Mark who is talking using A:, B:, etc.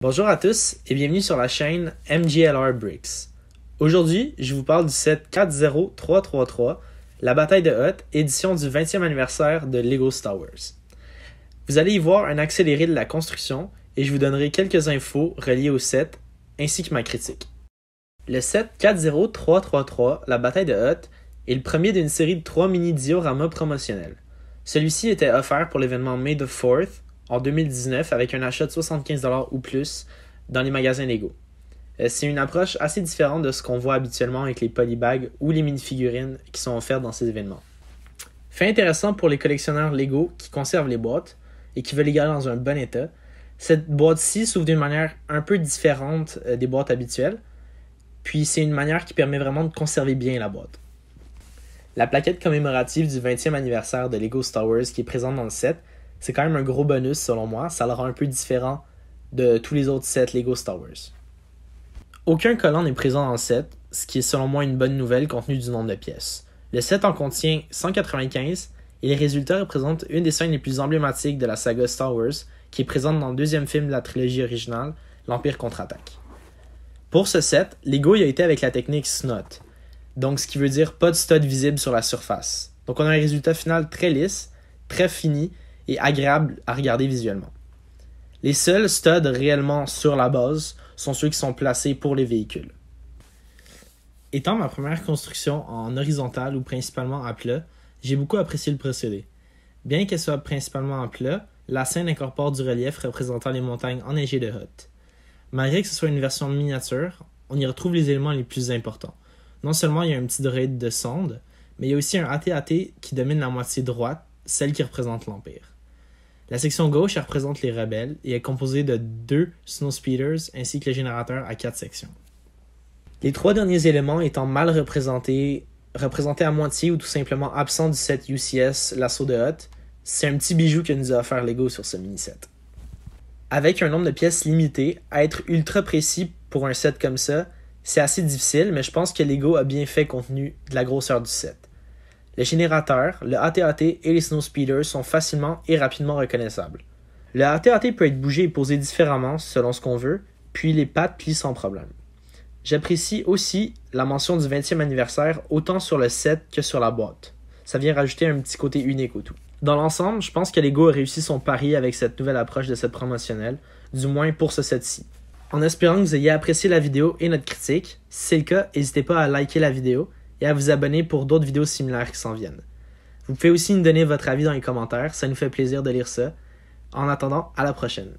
A: Bonjour à tous et bienvenue sur la chaîne MJLR Bricks. Aujourd'hui, je vous parle du set 40333, la bataille de Hoth, édition du 20e anniversaire de LEGO Star Wars. Vous allez y voir un accéléré de la construction et je vous donnerai quelques infos reliées au set ainsi que ma critique. Le set 40333, la bataille de Hoth, est le premier d'une série de 3 mini-dioramas promotionnels. Celui-ci était offert pour l'événement May the 4th en 2019 avec un achat de 75$ ou plus dans les magasins Lego. C'est une approche assez différente de ce qu'on voit habituellement avec les polybags ou les mini-figurines qui sont offertes dans ces événements. Fait intéressant pour les collectionneurs Lego qui conservent les boîtes et qui veulent les garder dans un bon état, cette boîte-ci s'ouvre d'une manière un peu différente des boîtes habituelles, puis c'est une manière qui permet vraiment de conserver bien la boîte. La plaquette commémorative du 20e anniversaire de LEGO Star Wars qui est présente dans le set, c'est quand même un gros bonus selon moi, ça le rend un peu différent de tous les autres sets LEGO Star Wars. Aucun collant n'est présent dans le set, ce qui est selon moi une bonne nouvelle compte tenu du nombre de pièces. Le set en contient 195 et les résultats représentent une des scènes les plus emblématiques de la saga Star Wars qui est présente dans le deuxième film de la trilogie originale, l'Empire contre-attaque. Pour ce set, LEGO y a été avec la technique SNOT, donc ce qui veut dire pas de stud visible sur la surface. Donc on a un résultat final très lisse, très fini et agréable à regarder visuellement. Les seuls studs réellement sur la base sont ceux qui sont placés pour les véhicules. Étant ma première construction en horizontal ou principalement à plat, j'ai beaucoup apprécié le procédé. Bien qu'elle soit principalement en plat, la scène incorpore du relief représentant les montagnes enneigées de Hoth. Malgré que ce soit une version miniature, on y retrouve les éléments les plus importants. Non seulement il y a un petit droïde de sonde, mais il y a aussi un AT-AT qui domine la moitié droite, celle qui représente l'Empire. La section gauche elle représente les rebelles et est composée de 2 Snowspeeders ainsi que le générateur à 4 sections. Les 3 derniers éléments étant mal représentés à moitié ou tout simplement absents du set UCS L'Assaut de Hoth, c'est un petit bijou que nous a offert LEGO sur ce mini-set. Avec un nombre de pièces limité, être ultra précis pour un set comme ça, c'est assez difficile, mais je pense que LEGO a bien fait compte tenu de la grosseur du set. Le générateur, le AT-AT et les Snowspeeders sont facilement et rapidement reconnaissables. Le AT-AT peut être bougé et posé différemment selon ce qu'on veut, puis les pattes plient sans problème. J'apprécie aussi la mention du 20e anniversaire autant sur le set que sur la boîte. Ça vient rajouter un petit côté unique au tout. Dans l'ensemble, je pense que LEGO a réussi son pari avec cette nouvelle approche de set promotionnel, du moins pour ce set-ci. En espérant que vous ayez apprécié la vidéo et notre critique, si c'est le cas, n'hésitez pas à liker la vidéo et à vous abonner pour d'autres vidéos similaires qui s'en viennent. Vous pouvez aussi nous donner votre avis dans les commentaires, ça nous fait plaisir de lire ça. En attendant, à la prochaine.